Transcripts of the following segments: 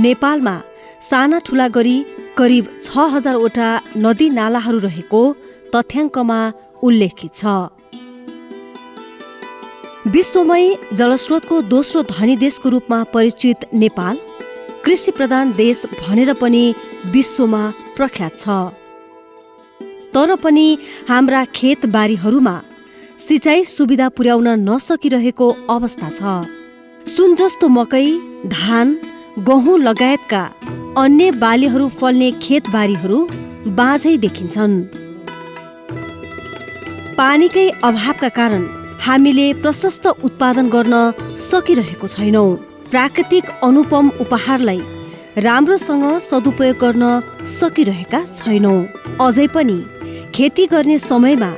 नेपालमा साना ठुला गरी करिब 6000 वटा नदी नालाहरू रहेको तथ्याङ्कमा उल्लेखित छ। विश्वमै जलस्रोतको दोस्रो धनी देशको रूपमा परिचित नेपाल कृषि प्रधान देश भनेर पनि विश्वमा प्रख्यात छ। तर पनि हाम्रा खेतबारीहरूमा सिँचाइ सुविधा पुर्याउन नसकिरहेको अवस्था छ। सुन जस्तो मकै, धान, गहुँ लगायतका अन्य बालीहरू फल्ने खेतबारीहरू बाँझै देखिन्छन्। पानीकै अभावका कारण हामीले प्रशस्त उत्पादन गर्न सकिरहेको छैनौँ। प्राकृतिक अनुपम उपहारलाई राम्रोसँग सदुपयोग गर्न सकिरहेका छैनौँ। अझै पनि खेती गर्ने समयमा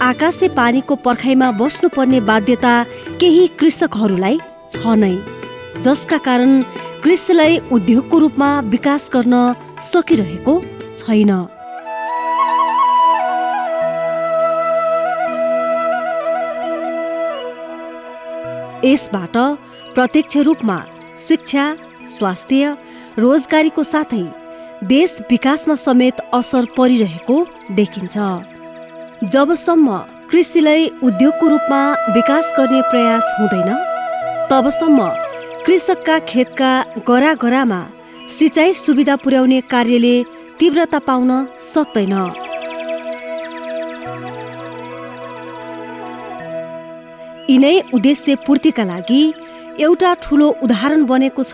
आकाशे पानीको पर्खाइमा बस्नुपर्ने बाध्यता केही कृषकहरूलाई छ नै, जसका कारण कृषिलाई उद्योगको रूपमा विकास गर्न सकिरहेको छैन। यसबाट प्रत्यक्ष रूपमा शिक्षा, स्वास्थ्य, रोजगारीको साथै देश विकासमा समेत असर परिरहेको देखिन्छ। जबसम्म कृषिलाई उद्योगको रूपमा विकास गर्ने प्रयास हुँदैन, तबसम्म कृषकका खेतका गरागरामा सिँचाइ सुविधा पुर्याउने कार्यले तीव्रता पाउन सक्दैन। यिनै उद्देश्य पूर्तिका लागि एउटा ठूलो उदाहरण बनेको छ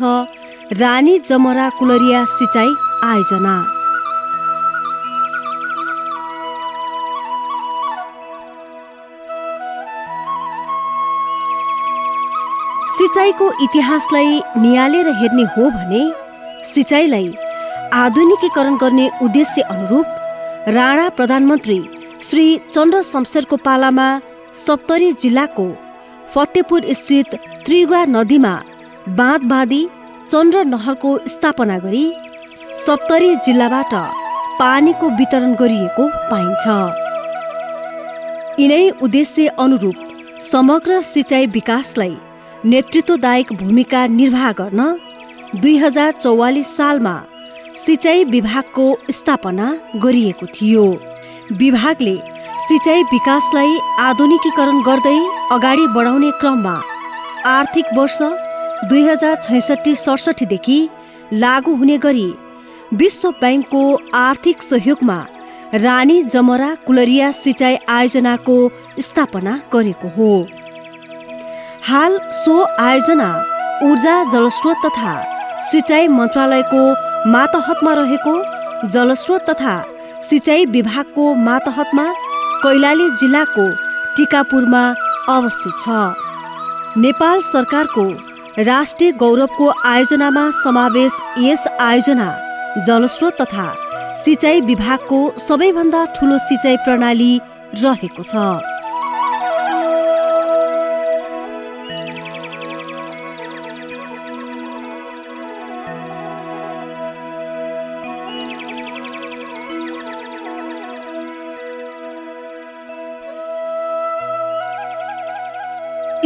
रानी जमरा कुलरिया सिँचाइ आयोजना। सिँचाइको इतिहासलाई नियालेर हेर्ने हो भने सिँचाइलाई आधुनिकीकरण गर्ने उद्देश्य अनुरूप राणा प्रधानमन्त्री श्री चन्द्र शमशेरको पालामा सप्तरी जिल्लाको फतेपुर स्थित त्रिगुवा नदीमा बाँध बाँधी चन्द्र नहरको स्थापना गरी सप्तरी जिल्लाबाट पानीको वितरण गरिएको पाइन्छ। यिनै उद्देश्य अनुरूप समग्र सिँचाइ विकासलाई नेतृत्वदायक भूमिका निर्वाह गर्न 2044 सालमा सिँचाइ विभागको स्थापना गरिएको थियो। विभागले सिँचाइ विकासलाई आधुनिकीकरण गर्दै अगाडि बढाउने क्रममा आर्थिक वर्ष 2066-67 देखि लागू हुने गरी विश्व बैंकको आर्थिक सहयोगमा रानी जमरा कुलरिया सिँचाइ आयोजनाको स्थापना गरेको हो। हाल सो आयोजना ऊर्जा, जलस्रोत तथा सिँचाइ मन्त्रालयको मातहतमा रहेको जलस्रोत तथा सिँचाइ विभागको मातहतमा कैलाली जिल्लाको टिकापुरमा अवस्थित छ। नेपाल सरकारको राष्ट्रिय गौरवको आयोजनामा समावेश यस आयोजना जलस्रोत तथा सिँचाइ विभागको सबैभन्दा ठूलो सिँचाइ प्रणाली रहेको छ।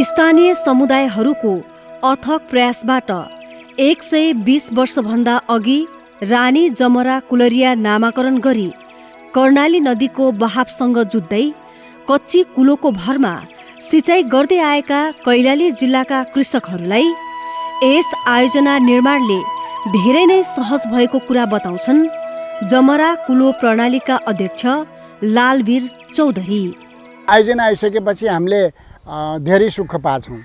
स्थानीय समुदायहरूको अथक प्रयासबाट 120 वर्षभन्दा अघि रानी जमरा कुलरिया नामाकरण गरी कर्णाली नदीको बहावसँग जुझ्दै कच्ची कुलोको भरमा सिँचाइ गर्दै आएका कैलाली जिल्लाका कृषकहरूलाई यस आयोजना निर्माणले धेरै नै सहज भएको कुरा बताउँछन् जमरा कुलो प्रणालीका अध्यक्ष लालवीर चौधरी। आयोजना आइसकेपछि हामीले धेरै सुख पाछौँ।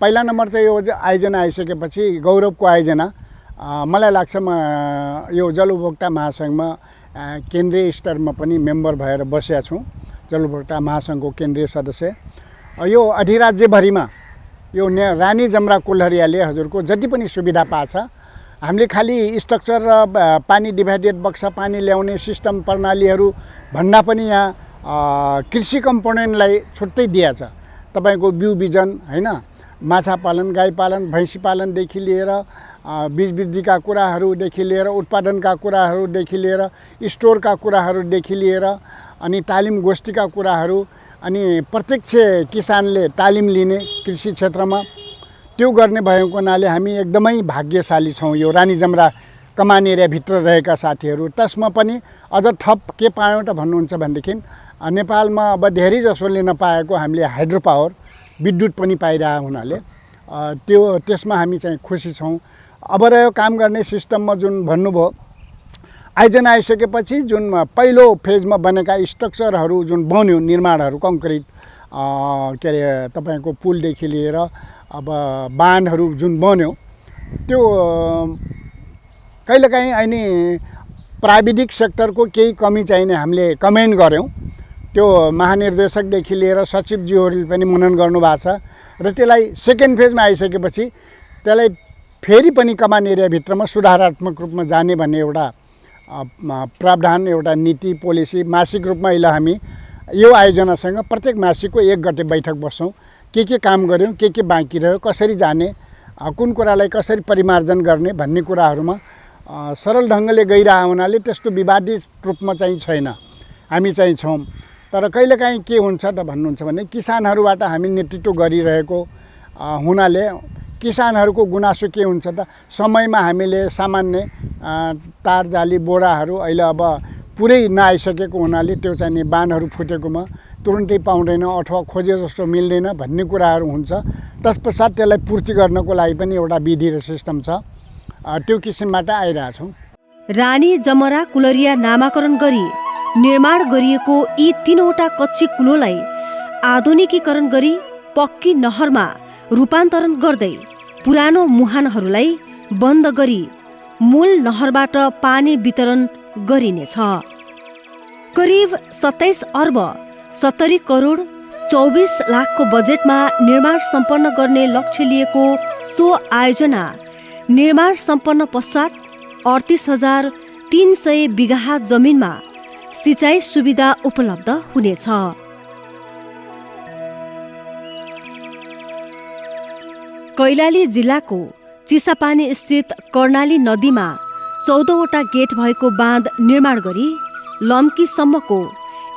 पहिला नम्बर त यो आयोजना आइसकेपछि गौरवको आयोजना मलाई लाग्छ म यो जल उपभोक्ता महासङ्घमा केन्द्रीय स्तरमा पनि मेम्बर भएर बसेका छु। जल उपभोक्ता महासङ्घको केन्द्रीय सदस्य। यो अधिराज्यभरिमा यो रानी जमरा कुलरियाले हजुरको जति पनि सुविधा पाछ, हामीले खालि स्ट्रक्चर र पानी डिभाइडेड बक्सा पानी ल्याउने सिस्टम प्रणालीहरू भन्दा पनि यहाँ कृषि कम्पोनेन्टलाई छुट्टै दिएछ। तपाईको बिउ बिजन हैन, माछा पालन, गाई पालन, भैँसी पालनदेखि लिएर बीज वृद्धिका कुराहरूदेखि लिएर उत्पादनका कुराहरूदेखि लिएर स्टोरका कुराहरूदेखि लिएर अनि तालिम गोष्ठीका कुराहरू अनि प्रत्यक्ष किसानले तालिम लिने कृषि क्षेत्रमा त्यो गर्ने भएको हुनाले हामी एकदमै भाग्यशाली छौँ। यो रानी जमरा कमान एरियाभित्र रहेका साथीहरू। त्यसमा पनि अझ थप के पायौँ त भन्नुहुन्छ भनेदेखि नेपालमा अब धेरै जसोले नपाएको हामीले हाइड्रो पावर विद्युत पनि पाइरहेको हुनाले त्यसमा हामी चाहिँ खुसी छौँ। अब रह्यो काम गर्ने सिस्टममा जुन भन्नुभयो, आयोजना आइसकेपछि जुन पहिलो फेजमा बनेका स्ट्रक्चरहरू जुन बन्यो, निर्माणहरू कङ्क्रिट के अरे तपाईँको पुलदेखि लिएर अब बाँधहरू जुन बन्यो, त्यो कहिलेकाहीँ अहिले प्राविधिक सेक्टरको केही कमी चाहिँ हामीले कमेन्ट गऱ्यौँ। त्यो महानिर्देशकदेखि लिएर सचिवज्यूहरूले पनि मनन गर्नुभएको छ र त्यसलाई सेकेन्ड फेजमा आइसकेपछि त्यसलाई फेरि पनि कमान एरियाभित्रमा सुधारात्मक रूपमा जाने भन्ने एउटा प्रावधान, एउटा नीति पोलिसी मासिक रूपमा अहिले हामी यो आयोजनासँग प्रत्येक मासिकको 1 गते बैठक बस्छौँ। के काम गऱ्यौँ, के बाँकी रह्यो, कसरी जाने, कुन कुरालाई कसरी परिमार्जन गर्ने भन्ने कुराहरूमा सरल ढङ्गले गइरहेको हुनाले त्यस्तो विवादित रूपमा चाहिँ छैन, हामी चाहिँ छौँ। तर कहिलेकाहीँ के हुन्छ त भन्नुहुन्छ भने किसानहरूबाट हामी नेतृत्व गरिरहेको हुनाले किसानहरूको गुनासो के हुन्छ त, समयमा हामीले सामान्य तार जाली बोराहरू अहिले अब पुरै नआइसकेको हुनाले त्यो चाहिँ बाँधहरू फुटेकोमा तुरुन्तै पाउँदैन अथवा खोजे जस्तो मिल्दैन भन्ने कुराहरू हुन्छ। तत्पश्चात त्यसलाई पूर्ति गर्नको लागि पनि एउटा विधि र सिस्टम छ, त्यो किसिमबाट आइरहेछौँ। रानी जमरा कुलरिया नामाकरण गरी निर्माण गरिएको यी 3वटा कच्ची कुलोलाई आधुनिकीकरण गरी पक्की नहरमा रूपान्तरण गर्दै पुरानो मुहानहरूलाई बन्द गरी मूल नहरबाट पानी वितरण गरिनेछ। करिब 27 अर्ब 70 करोड 24 लाखको बजेटमा निर्माण सम्पन्न गर्ने लक्ष्य लिएको सो आयोजना निर्माण सम्पन्न पश्चात 38,300 बिघा जमिनमा सिँचाइ सुविधा उपलब्ध हुनेछ। कैलाली जिल्लाको चिसापानी स्थित कर्णाली नदीमा 14वटा गेट भएको बाँध निर्माण गरी लम्कीसम्मको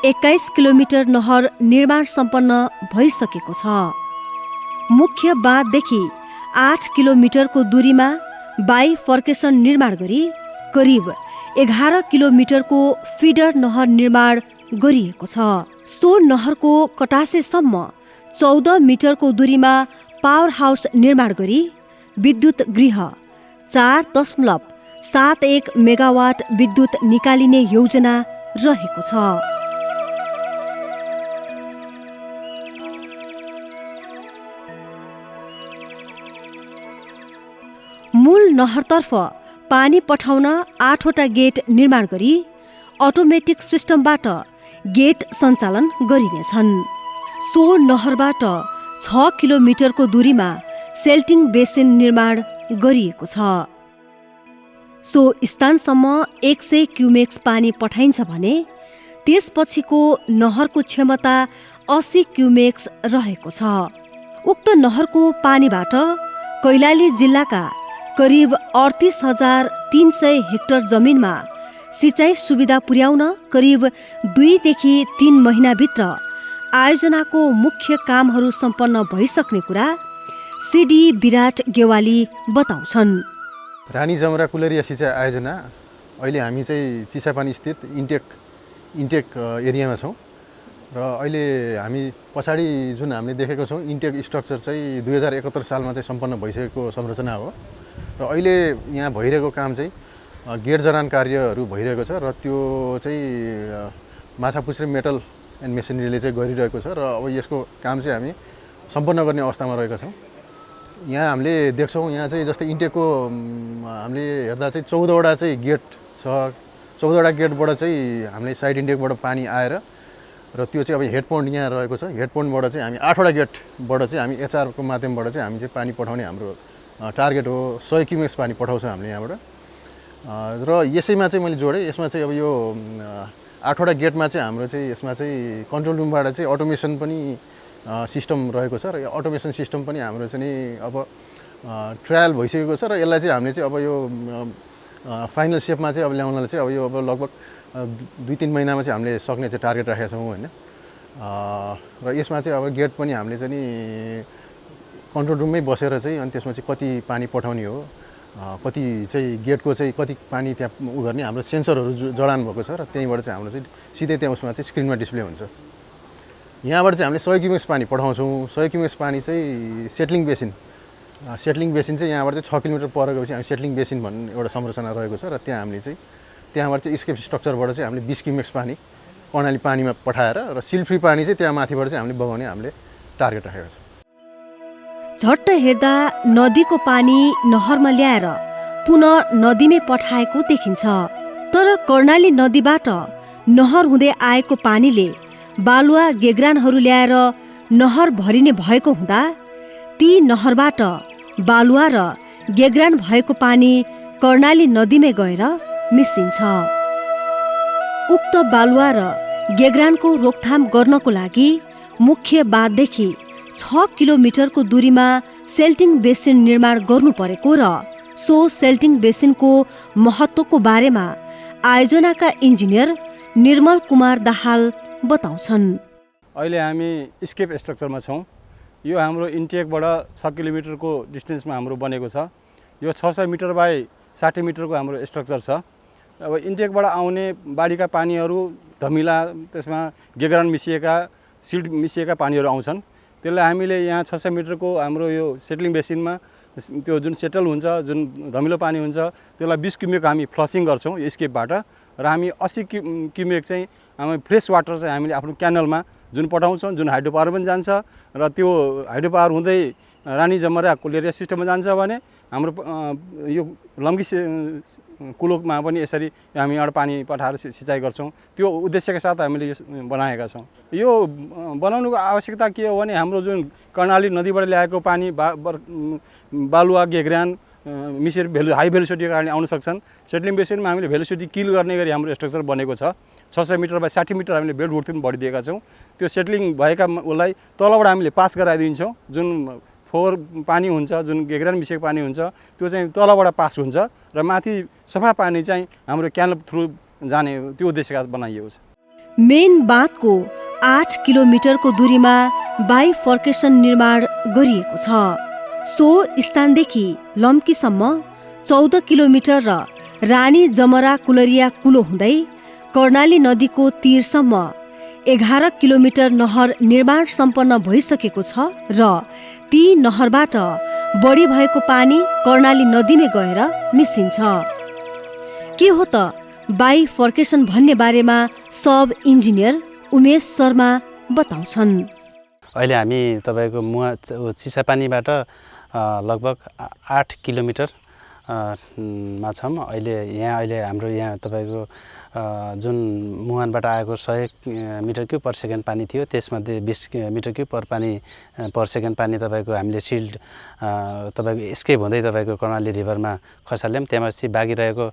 21 किलोमिटर नहर निर्माण सम्पन्न भइसकेको छ। मुख्य बाँधदेखि 8 किलोमिटरको दूरीमा बाइफर्केसन निर्माण गरी करिब 11 किलोमिटरको फिडर नहर निर्माण गरिएको छ। सो नहरको कटासेसम्म 14 मिटरको दूरीमा पावर हाउस निर्माण गरी विद्युत गृह 4.71 मेगावाट विद्युत निकालिने योजना रहेको छ। मूल नहरतर्फ पानी पठाउन 8वटा गेट निर्माण गरी अटोमेटिक सिस्टमबाट गेट सञ्चालन गरिनेछन्। सो नहरबाट 6 किलोमिटरको दूरीमा सेल्टिङ बेसिन निर्माण गरिएको छ। सो स्थानसम्म 100 क्युमेक्स पानी पठाइन्छ भने त्यसपछिको नहरको क्षमता 80 क्युमेक्स रहेको छ। उक्त नहरको पानीबाट कैलाली जिल्लाका करिब 38,300 हेक्टर जमिनमा सिँचाइ सुविधा पुर्याउन करिब 2 देखि 3 महिनाभित्र आयोजनाको मुख्य कामहरू सम्पन्न भइसक्ने कुरा सिडी विराट गेवाली बताउँछन्। रानी जमरा कुलरिया सिँचाइ आयोजना अहिले हामी चाहिँ चिसापानी स्थित इन्टेक एरियामा छौँ र अहिले हामी पछाडि जुन हामीले देखेको छौँ इन्टेक स्ट्रक्चर चाहिँ 2071 सालमा चाहिँ सम्पन्न भइसकेको संरचना हो र अहिले यहाँ भइरहेको काम चाहिँ गेट जडान कार्यहरू भइरहेको छ र त्यो चाहिँ माछापुच्छ्रे मेटल एन्ड मेसिनरीले चाहिँ गरिरहेको छ र अब यसको काम चाहिँ हामी सम्पन्न गर्ने अवस्थामा रहेका छौँ। यहाँ हामीले देख्छौँ यहाँ चाहिँ जस्तै इन्टेकको हामीले हेर्दा चाहिँ 14वटा चाहिँ गेट छ। 14वटा गेटबाट चाहिँ हामीले साइड इन्टेकबाट पानी आएर र त्यो चाहिँ अब हेडपोन्ट यहाँ रहेको छ। हेडपोन्टबाट चाहिँ हामी 8वटा गेटबाट चाहिँ हामी एचआरको माध्यमबाट चाहिँ हामी चाहिँ पानी पठाउने हाम्रो टार्गेट हो। 100 क्युमेक्स पानी पठाउँछ हामीले यहाँबाट र यसैमा चाहिँ मैले जोडेँ। यसमा चाहिँ अब यो 8वटा गेटमा चाहिँ हाम्रो चाहिँ यसमा चाहिँ कन्ट्रोल रुमबाट चाहिँ अटोमेसन पनि सिस्टम रहेको छ र यो अटोमेसन सिस्टम पनि हाम्रो चाहिँ नि अब ट्रायल भइसकेको छ र यसलाई चाहिँ हामीले चाहिँ अब यो फाइनल सेपमा चाहिँ अब ल्याउनलाई चाहिँ अब यो अब लगभग 2-3 महिनामा चाहिँ हामीले सक्ने चाहिँ टार्गेट राखेका छौँ होइन। र यसमा चाहिँ अब गेट पनि हामीले चाहिँ नि कन्ट्रोल रुममै बसेर चाहिँ अनि त्यसमा चाहिँ कति पानी पठाउने हो, कति चाहिँ गेटको चाहिँ कति पानी त्यहाँ उ गर्ने हाम्रो सेन्सरहरू जडान भएको छ र त्यहीँबाट चाहिँ हाम्रो चाहिँ सिधै त्यहाँ उसमा चाहिँ स्क्रिनमा डिस्प्ले हुन्छ। यहाँबाट चाहिँ हामीले 100 क्युमेक्स पानी पठाउँछौँ। 100 क्युमेक्स पानी चाहिँ सेटलिङ बेसिन चाहिँ यहाँबाट चाहिँ 6 किलोमिटर पर गएपछि हामी सेटलिङ बेसिन भन्ने एउटा संरचना रहेको छ र त्यहाँ हामीले चाहिँ त्यहाँबाट चाहिँ स्केप स्ट्रक्चरबाट चाहिँ हामीले 20 क्युमेक्स पानी कर्णाली पानीमा पठाएर र सिल फ्री पानी चाहिँ त्यहाँ माथिबाट चाहिँ हामीले बगाउने हामीले टार्गेट राखेको छ। झट्ट हेर्दा नदीको पानी नहरमा ल्याएर पुनः नदीमै पठाएको देखिन्छ। तर कर्णाली नदीबाट नहर हुँदै आएको पानीले बालुवा गेग्रानहरू ल्याएर नहर भरिने भएको हुँदा ती नहरबाट बालुवा र गेग्रान भएको पानी कर्णाली नदीमै गएर मिसिन्छ। उक्त बालुवा र गेग्रानको रोकथाम गर्नको लागि मुख्य बाँधदेखि 6 किलोमिटरको दूरीमा सेल्टिङ बेसिन निर्माण गर्नु परेको र सो सेल्टिङ बेसिनको महत्त्वको बारेमा आयोजनाका इन्जिनियर निर्मल कुमार दाहाल बताउँछन्। अहिले हामी स्केप स्ट्रक्चरमा छौँ। यो हाम्रो इन्टेकबाट 6 किलोमिटरको डिस्टेन्समा हाम्रो बनेको छ। यो 600 मिटर बाई 60 मिटरको हाम्रो स्ट्रक्चर छ। अब इन्टेकबाट आउने बाढीका पानीहरू धमिला, त्यसमा गेग्रान मिसिएका, सिड मिसिएका पानीहरू आउँछन्। त्यसलाई हामीले यहाँ 600 मिटरको हाम्रो यो सेटलिङ बेसिनमा त्यो जुन सेटल हुन्छ, जुन धमिलो पानी हुन्छ, त्यसलाई 20 क्युमेक हामी फ्लसिङ गर्छौँ यो स्केपबाट र हामी 80 क्युमेक चाहिँ हामी फ्रेस वाटर चाहिँ हामीले आफ्नो क्यानलमा जुन पठाउँछौँ, जुन हाइड्रो पावर पनि जान्छ र त्यो हाइड्रो पावर हुँदै रानी जमरा कुलेरिया सिस्टममा जान्छ भने हाम्रो यो लम्की कुलोकमा पनि यसरी हामी एउटा पानी पठाएर सिँचाइ गर्छौँ। त्यो उद्देश्यका साथ हामीले यो बनाएका छौँ। यो बनाउनुको आवश्यकता के हो भने हाम्रो जुन कर्णाली नदीबाट ल्याएको पानी बालुवा गेग्रान मिसेर हाई भेलोसिटीको कारणले आउन सक्छन्। सेटलिङ बेसिनमा हामीले भेलोसिटी किल गर्ने गरी हाम्रो स्ट्रक्चर बनेको छ। 600 मिटर बाई 60 मिटर हामीले बेड विड्थ पनि बढिदिएका छौँ। त्यो सेटलिङ भएका उसलाई तलबाट हामीले पास गराइदिन्छौँ। जुन फोहोर पानी हुन्छ, जुन गेग्रान मिसिएको पानी हुन्छ, त्यो चाहिँ तलबाट पास हुन्छ र माथि सफा पानी चाहिँ हाम्रो क्यानल थ्रु जाने त्यो उद्देश्यका बनाइएको छ। मेन बाँधको 8 किलोमिटरको दूरीमा बाइफर्केसन निर्माण गरिएको छ। सो स्थानदेखि लम्कीसम्म 14 किलोमिटर र रानी जमरा कुलरिया कुलो हुँदै कर्णाली नदीको तीरसम्म 11 किलोमिटर नहर निर्माण सम्पन्न भइसकेको छ र ती नहरबाट बढी भएको पानी कर्णाली नदीमै गएर मिसिन्छ। के हो त बाइफर्केसन भन्ने बारेमा सब इन्जिनियर उमेश शर्मा बताउँछन्। अहिले हामी तपाईँको चिसापानीबाट लगभग 8 किलोमिटर मा छौँ। अहिले हाम्रो यहाँ तपाईँको जुन मुहानबाट आएको 100 मिटर क्युब पर सेकेन्ड पानी थियो, त्यसमध्ये 20 मिटर क्युब पर सेकेन्ड पानी तपाईँको हामीले सिल्ड तपाईँको स्केप हुँदै तपाईँको कर्णाली रिभरमा खसाल्यौँ। त्यसपछि बाँकी रहेको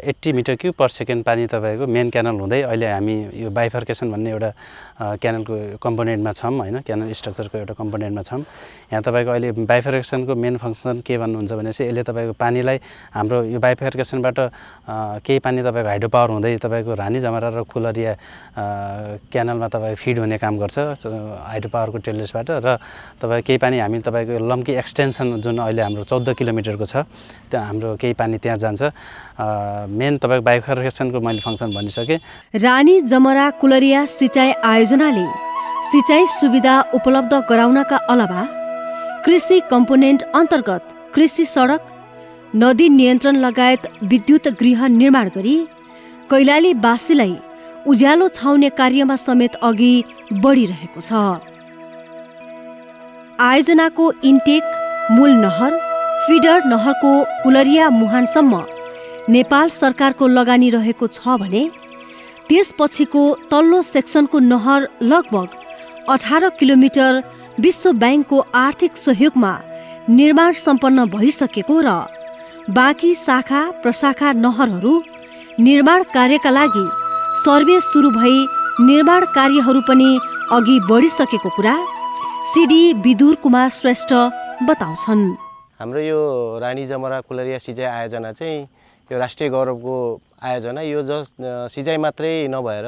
80 मिटर क्युब पर सेकेन्ड पानी तपाईँको मेन क्यानल हुँदै अहिले हामी यो बाइफर्केसन भन्ने एउटा क्यानलको कम्पोनेन्टमा छौँ, होइन, क्यानल स्ट्रक्चरको एउटा कम्पोनेन्टमा छौँ। यहाँ तपाईँको अहिले बाइफर्केसनको मेन फङ्सन के भन्नुहुन्छ भनेपछि यसले तपाईँको पानीलाई हाम्रो यो बाइफर्केसनबाट केही पानी तपाईँको हाइड्रो पावर हुँदै तपाईँको रानी जमरा र कुलरिया क्यानलमा तपाईँ फिड हुने काम गर्छ हाइड्रो पावरको टेलर्सबाट र तपाईँ केही पानी हामी तपाईँको लम्की एक्सटेन्सन जुन अहिले हाम्रो 14 किलोमिटरको छ, त्यहाँ हाम्रो केही पानी त्यहाँ जान्छ। मेन तपाईँको बाइफर्केसनको मैले फङ्सन भनिसकेँ। रानी जमरा कुलरिया सिँचाइ आयोजनाले सिँचाइ सुविधा उपलब्ध गराउनका अलावा कृषि कम्पोनेन्ट अन्तर्गत कृषि सडक, नदी नियन्त्रण लगायत विद्युत गृह निर्माण गरी कैलालीवासीलाई उज्यालो छाउने कार्यमा समेत अघि बढिरहेको छ। आयोजनाको इन्टेक, मूल नहर, फिडर नहरको कुलरिया मुहानसम्म नेपाल सरकारको लगानी रहेको छ भने त्यसपछिको तल्लो सेक्सनको नहर लगभग 18 किलोमिटर विश्व ब्याङ्कको आर्थिक सहयोगमा निर्माण सम्पन्न भइसकेको र बाँकी शाखा प्रशाखा नहरहरू निर्माण कार्यका लागि सर्वे सुरु भई निर्माण कार्यहरू पनि अघि बढिसकेको कुरा सिडी विदुर कुमार श्रेष्ठ बताउँछन्। हाम्रो यो रानी जमरा कुलरिया सिँचाइ आयोजना चाहिँ यो राष्ट्रिय गौरवको आयोजना। यो जस्ट सिँचाइ मात्रै नभएर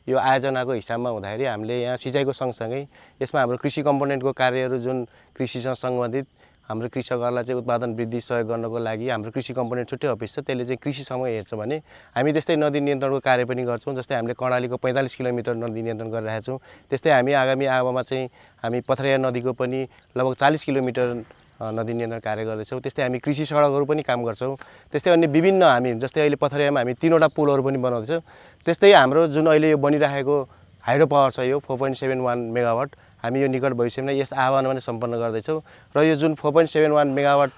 यो आयोजनाको हिसाबमा हुँदाखेरि हामीले यहाँ सिँचाइको सँगसँगै यसमा हाम्रो कृषि कम्पोनेन्टको कार्यहरू जुन कृषिसँग सम्बन्धित हाम्रो कृषकहरूलाई चाहिँ उत्पादन वृद्धि सहयोग गर्नको लागि हाम्रो कृषि कम्पोनेन्ट छुट्टै अफिस छ, त्यसले चाहिँ कृषिसँग हेर्छ भने हामी त्यस्तै नदी नियन्त्रणको कार्य पनि गर्छौँ। जस्तै हामीले कर्णालीको 45 किलोमिटर नदी नियन्त्रण गरिरहेका छौँ, त्यस्तै हामी आगामी आवामा चाहिँ हामी पथरिया नदीको पनि लगभग 40 किलोमिटर नदी नियन्त्रण कार्य गर्दैछौँ। त्यस्तै हामी कृषि सडकहरू पनि काम गर्छौँ। त्यस्तै अन्य विभिन्न हामी जस्तै अहिले पथरियामा हामी 3वटा पुलहरू पनि बनाउँदैछौँ। त्यस्तै हाम्रो जुन अहिले यो बनिरहेको हाइड्रो पावर छ यो 4.71 मेगावाट, हामी यो निकट भविष्यमा यस आह्वानमा नै सम्पन्न गर्दैछौँ। र यो जुन 4.71 मेगावाट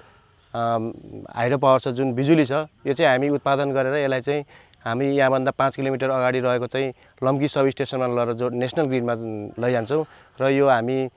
हाइड्रो पावर छ, जुन बिजुली छ, यो चाहिँ हामी उत्पादन गरेर यसलाई चाहिँ हामी यहाँभन्दा 5 किलोमिटर अगाडि रहेको चाहिँ लम्की सब स्टेसनमा लगेर जो नेसनल ग्रिडमा लैजान्छौँ र यो हामी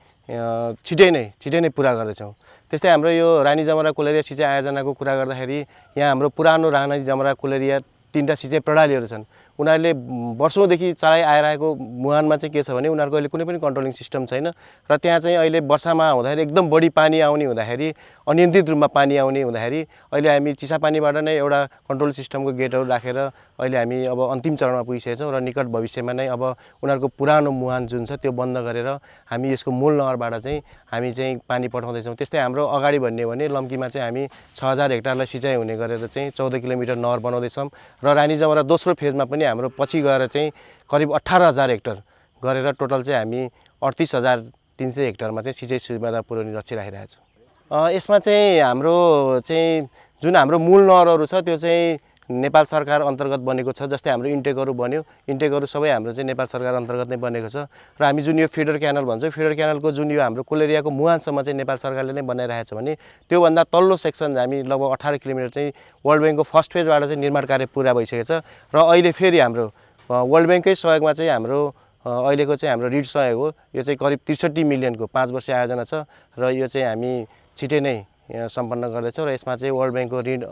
छिटै नै पुरा गर्दैछौँ। त्यस्तै हाम्रो यो रानी जमरा कुलेरिया सिँचाइ आयोजनाको कुरा गर्दाखेरि यहाँ हाम्रो पुरानो रानी जमरा कुलेरिया 3टा सिँचाइ प्रणालीहरू छन्। उनीहरूले वर्षौँदेखि चलाइ आइरहेको मुहानमा चाहिँ के छ भने उनीहरूको अहिले कुनै पनि कन्ट्रोलिङ सिस्टम छैन र त्यहाँ चाहिँ अहिले वर्षामा हुँदाखेरि एकदम बढी पानी आउने हुँदाखेरि, अनियन्त्रित रूपमा पानी आउने हुँदाखेरि अहिले हामी चिसापानीबाट नै एउटा कन्ट्रोल सिस्टमको गेटहरू राखेर अहिले हामी अब अन्तिम चरणमा पुगिसकेका छौँ र निकट भविष्यमा नै अब उनीहरूको पुरानो मुहान जुन छ त्यो बन्द गरेर हामी यसको मूल नहरबाट चाहिँ हामी चाहिँ पानी पठाउँदैछौँ। त्यस्तै हाम्रो अगाडि भन्ने हो भने लम्कीमा चाहिँ हामी 6000 हेक्टरलाई सिँचाइ हुने गरेर चाहिँ 14 किलोमिटर नहर बनाउँदैछौँ र रानी जमरा दोस्रो फेजमा पनि हाम्रो पछि गएर चाहिँ करिब 18,000 हेक्टर गरेर टोटल चाहिँ हामी 38,300 हेक्टरमा चाहिँ सिँचाइ सुविधा पुर्याउने लक्ष्य राखिरहेका छौँ। यसमा चाहिँ हाम्रो चाहिँ जुन हाम्रो मूल नहरहरू छ त्यो चाहिँ नेपाल सरकार अन्तर्गत बनेको छ। जस्तै हाम्रो इन्टेकहरू बन्यो, इन्टेकहरू सबै हाम्रो चाहिँ नेपाल सरकार अन्तर्गत नै बनेको छ र हामी जुन यो फिडर क्यानल भन्छौँ, फिडर क्यानलको जुन यो हाम्रो कुलेरियाको मुहानसम्म चाहिँ नेपाल सरकारले नै बनाइरहेको छ भने त्योभन्दा तल्लो सेक्सन हामी लगभग 18 किलोमिटर चाहिँ वर्ल्ड ब्याङ्कको फर्स्ट फेजबाट चाहिँ निर्माण कार्य पुरा भइसकेको छ र अहिले फेरि हाम्रो वर्ल्ड ब्याङ्ककै सहयोगमा चाहिँ हाम्रो अहिलेको चाहिँ हाम्रो रिड सहयोग हो। यो चाहिँ करिब 63 मिलियनको 5 वर्षीय आयोजना छ र यो चाहिँ हामी छिटै नै सम्पन्न गर्दैछौँ र यसमा चाहिँ वर्ल्ड ब्याङ्कको ऋण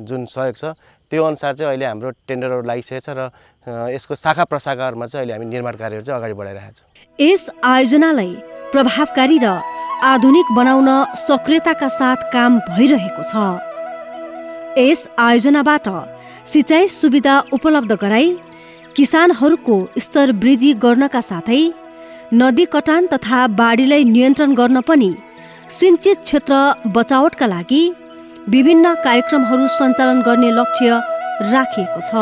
जुन सहयोग छ त्यो अनुसार चाहिँ अहिले हाम्रो टेन्डरहरू लागिसकेको छ र यसको शाखा प्रशाखाहरूमा चाहिँ अहिले हामी निर्माण कार्यहरू चाहिँ अगाडि बढाइरहेका छौँ। यस आयोजनालाई प्रभावकारी र आधुनिक बनाउन सक्रियताका साथ काम भइरहेको छ। यस आयोजनाबाट सिँचाइ सुविधा उपलब्ध गराई किसानहरूको स्तर वृद्धि गर्नका साथै नदी कटान तथा बाढीलाई नियन्त्रण गर्न पनि सिंचित क्षेत्र बचावटका लागि विभिन्न कार्यक्रमहरू सञ्चालन गर्ने लक्ष्य राखिएको छ।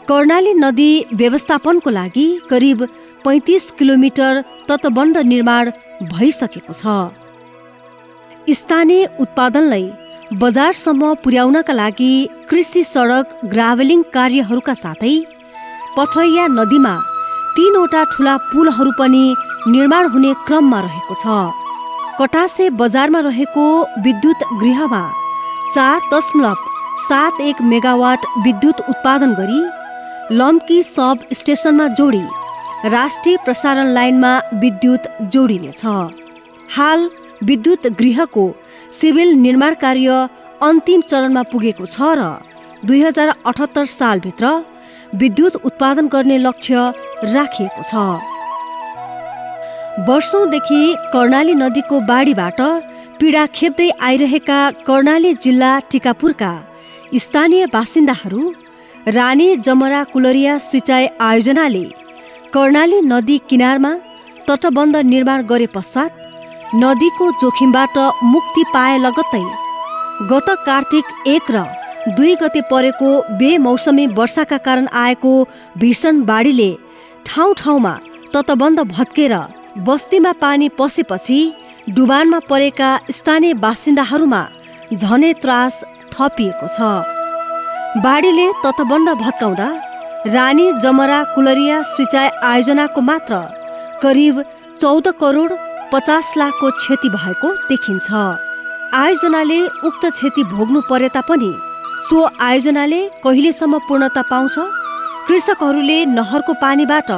कर्णाली नदी व्यवस्थापनको लागि करिब 35 किलोमिटर तटबन्ध निर्माण भइसकेको छ। स्थानीय उत्पादनलाई बजारसम्म पुर्याउनका लागि कृषि सडक ग्राभलिङ कार्यहरूका साथै पथरिया नदीमा 3वटा ठूला पुलहरू पनि निर्माण हुने क्रममा रहेको छ। कटासे बजारमा रहेको विद्युत गृहमा 4.71 मेगावाट विद्युत उत्पादन गरी लम्की सब स्टेसनमा जोडी राष्ट्रिय प्रसारण लाइनमा विद्युत जोडिनेछ। हाल विद्युत गृहको सिभिल निर्माण कार्य अन्तिम चरणमा पुगेको छ र 2078 सालभित्र विद्युत उत्पादन गर्ने लक्ष्य राखिएको छ। वर्षौंदेखि कर्णाली नदीको बाढीबाट पीडा खेप्दै आइरहेका कर्णाली जिल्ला टिकापुरका स्थानीय बासिन्दाहरू रानी जमरा कुलेरिया सिँचाइ आयोजनाले कर्णाली नदी किनारमा तटबन्ध निर्माण गरे पश्चात नदीको जोखिमबाट मुक्ति पाए लगत्तै गत कार्तिक 1 र 2 गते परेको बेमौसमी वर्षाका कारण आएको भीषण बाढीले ठाउँ ठाउँमा तटबन्ध भत्केर बस्तीमा पानी पसेपछि डुबानमा परेका स्थानीय बासिन्दाहरूमा झनै त्रास थपिएको छ। बाढीले तटबन्ध भत्काउँदा रानी जमरा कुलेरिया सिँचाइ आयोजनाको मात्र करिब 14 करोड 50 लाखको क्षति भएको देखिन्छ। आयोजनाले उक्त क्षति भोग्नु परे तापनि सो आयोजनाले कहिलेसम्म पूर्णता पाउँछ, कृषकहरूले नहरको पानीबाट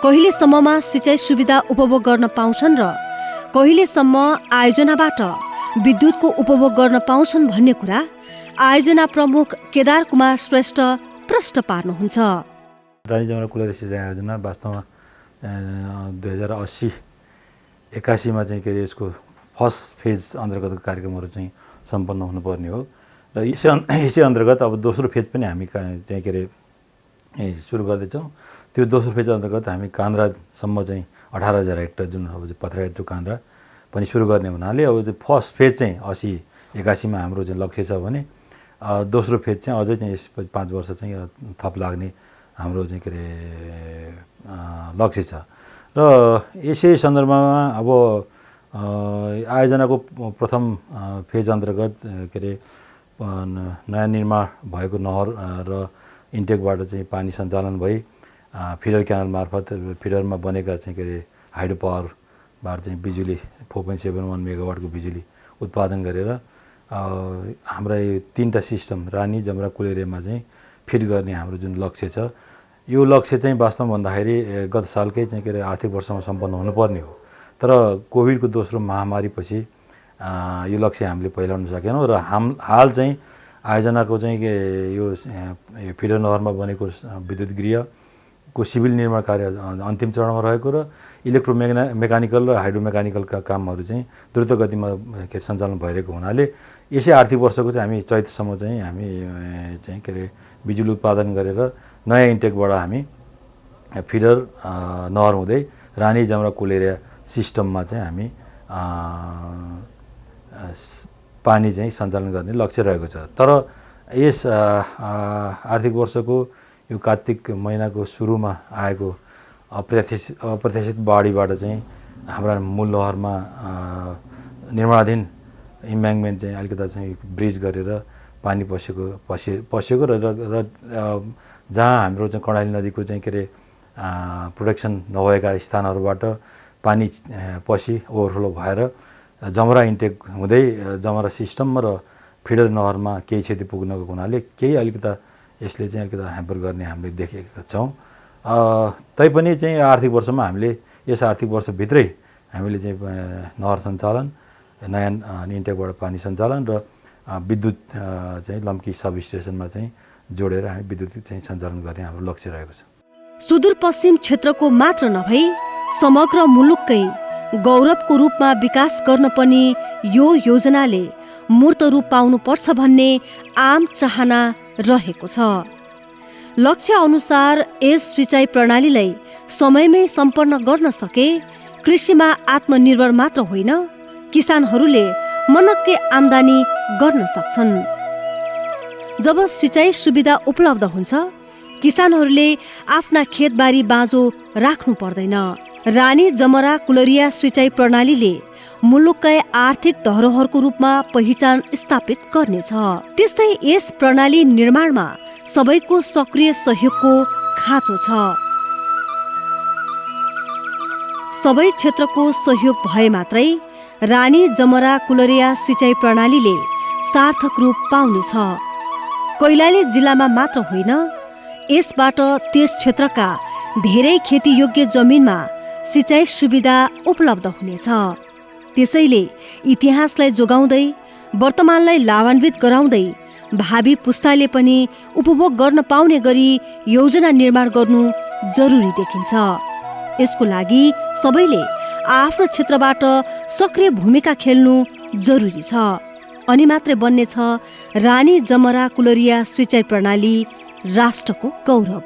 कहिलेसम्ममा सिँचाइ सुविधा उपभोग गर्न पाउँछन् र कहिलेसम्म आयोजनाबाट विद्युतको उपभोग गर्न पाउँछन् भन्ने कुरा आयोजना प्रमुख केदार कुमार श्रेष्ठ प्रश्न पार्नुहुन्छ। रानी जमरा कुलेरिया सिँचाइ आयोजना वास्तवमा 2080-81मा चाहिँ के अरे यसको फर्स्ट फेज अन्तर्गतको कार्यक्रमहरू चाहिँ सम्पन्न हुनुपर्ने हो र यसै अन्तर्गत अब दोस्रो फेज पनि हामी चाहिँ के अरे सुरु गर्दैछौँ। त्यो दोस्रो फेज अन्तर्गत हामी कान्द्रासम्म चाहिँ 18,000 हेक्टर जुन अब चाहिँ पथराघाट टु कान्द्रा पनि सुरु गर्ने हुनाले अब चाहिँ फर्स्ट फेज चाहिँ 80-81मा हाम्रो चाहिँ लक्ष्य छ भने दोस्रो फेज चाहिँ अझै चाहिँ यसपछि 5 वर्ष चाहिँ थप लाग्ने हाम्रो चाहिँ के अरे लक्ष्य छ। र यसै सन्दर्भमा अब आयोजनाको प्रथम फेज अन्तर्गत के अरे नयाँ निर्माण भएको नहर र इन्टेकबाट चाहिँ पानी सञ्चालन भई फिडर क्यानल मार्फत फिडरमा बनेका चाहिँ के अरे हाइड्रो पावरबाट चाहिँ बिजुली 4.71 मेगावाटको बिजुली उत्पादन गरेर हाम्रा यो 3टा सिस्टम रानी जमरा कुलेरियामा चाहिँ फिट गर्ने हाम्रो जुन लक्ष्य छ, यो लक्ष्य चाहिँ वास्तवमा भन्दाखेरि गत सालकै चाहिँ के अरे आर्थिक वर्षमा सम्पन्न हुनुपर्ने हो। तर कोभिडको दोस्रो महामारीपछि यो लक्ष्य हामीले पहिलाउन सकेनौँ र हाल चाहिँ आयोजनाको चाहिँ यो फिडर नहरमा बनेको विद्युत गृहको सिभिल निर्माण कार्य अन्तिम चरणमा रहेको र मेकानिकल र हाइड्रो मेकानिकलका कामहरू चाहिँ द्रुत गतिमा के सञ्चालन भइरहेको हुनाले यसै आर्थिक वर्षको चाहिँ हामी चैतसम्म चाहिँ हामी चाहिँ के अरे बिजुली उत्पादन गरेर नयाँ इन्टेकबाट हामी फिडर नहर हुँदै रानी जमरा कुलेरिया सिस्टममा चाहिँ हामी पानी चाहिँ सञ्चालन गर्ने लक्ष्य रहेको छ। तर यस आर्थिक वर्षको यो कार्तिक महिनाको सुरुमा आएको अप्रत्याशित बाढीबाट चाहिँ हाम्रा मूल नहरमा निर्माणाधीन इम्ब्याङ्कमेन्ट चाहिँ अलिकति चाहिँ ब्रिज गरेर पानी पसेको र जहाँ हाम्रो चाहिँ कर्णाली नदीको चाहिँ के अरे प्रोटेक्सन नभएका स्थानहरूबाट पानी पसी ओभरफ्लो भएर जमरा इन्टेक हुँदै जमरा सिस्टम र फिडर नहरमा केही क्षति पुग्नको हुनाले केही अलिकता यसले चाहिँ अलिकता ह्याम्पर गर्ने हामीले देखेका छौँ। तैपनि चाहिँ आर्थिक वर्षमा हामीले यस आर्थिक वर्षभित्रै हामीले चाहिँ नहर सञ्चालन, नयाँ इन्टेकबाट पानी सञ्चालन र विद्युत चाहिँ लम्की सब स्टेसनमा चाहिँ जोडेर हामी विद्युत चाहिँ सञ्चालन गर्ने हाम्रो लक्ष्य रहेको छ। सुदूरपश्चिम क्षेत्रको मात्र नभई समग्र मुलुककै गौरवको रूपमा विकास गर्न पनि यो योजनाले मूर्त रूप पाउनुपर्छ भन्ने आम चाहना रहेको छ। लक्ष्य अनुसार यस सिँचाइ प्रणालीलाई समयमै सम्पन्न गर्न सके कृषिमा आत्मनिर्भर मात्र होइन, किसानहरूले मनक्कै आम्दानी गर्न सक्छन्। जब सिँचाइ सुविधा उपलब्ध हुन्छ, किसानहरूले आफ्ना खेतबारी बाँझो राख्नु पर्दैन। रानी जमरा कुलरिया सिँचाइ प्रणालीले मुलुककै आर्थिक धरोहरको रूपमा पहिचान स्थापित गर्नेछ। त्यस्तै यस प्रणाली निर्माणमा सबैको सक्रिय सहयोगको खाँचो छ। सबै क्षेत्रको सहयोग भए मात्रै रानी जमरा कुलरिया सिँचाइ प्रणालीले सार्थक रूप पाउनेछ। कैलाली जिल्लामा मात्र होइन, यसबाट त्यस क्षेत्रका धेरै खेतीयोग्य जमिनमा सिँचाइ सुविधा उपलब्ध हुनेछ। त्यसैले इतिहासलाई जोगाउँदै वर्तमानलाई लाभान्वित गराउँदै भावी पुस्ताले पनि उपभोग गर्न पाउने गरी योजना निर्माण गर्नु जरुरी देखिन्छ। यसको लागि सबैले आफ्नो क्षेत्रबाट सक्रिय भूमिका खेल्नु जरुरी छ। अनि मात्रै बन्नेछ रानी जमरा कुलरिया सिँचाइ प्रणाली राष्ट्रको गौरव।